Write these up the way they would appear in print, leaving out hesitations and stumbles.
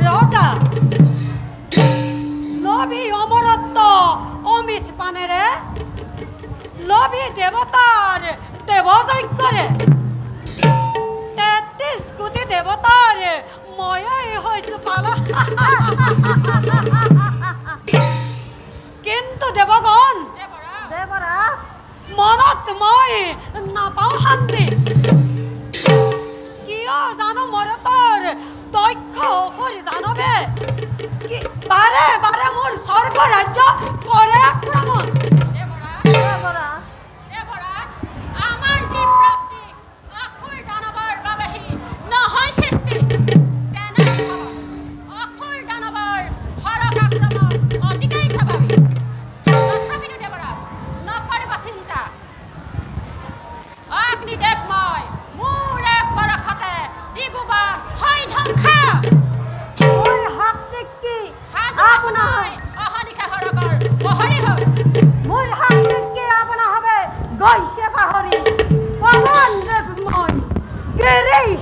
রজা লোভী অমরত্ব অমিত পানেরে লোভী দেবতার দেবযজ্ঞরে ৩৩ কোটি দেবতার ময়াই হয়েছে পালা কিন্তু দেবগণ মনত মই নাপাওঁ শান্তি কিয় জানো মৰতৰ দক্ষ অসুৰী দানৱে বাৰে বাৰে মোৰ স্বৰ্গ ৰাজ্য কৰে আক্ৰমণ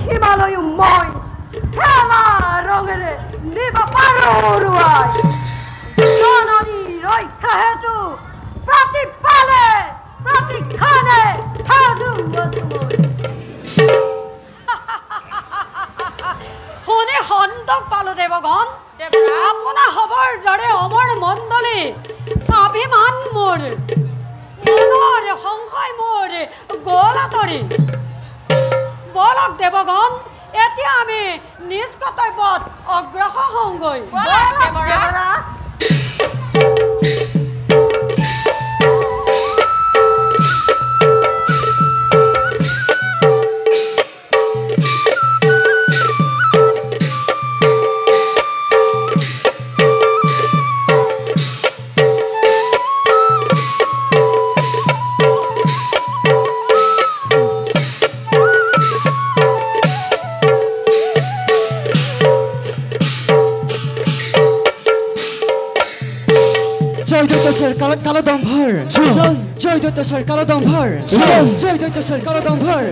হিমালয় মই হেলা ৰঙেৰে নিব পাৰোঁ জননী ৰক্ষা হেতু প্ৰতিপালে প্ৰতিক্ষণে সাজু শুনি সন্তোষ পালো দেৱগণ আপোনাৰ হবৰ দৰে অমৰ মণ্ডলী স্বাভিমান মোৰ মনৰ সংশয় মোৰ গল আঁতৰি বলক দেৱগণ এতিয়া আমি নিজ কৰ্তব্যত অগ্ৰসৰ হওঁগৈ কালো দম্ভৰ জয় দৈত্যেশ্বৰ কালো দম্ভৰ জয় দৈত্যেশ্বৰ কালো দম্ভৰ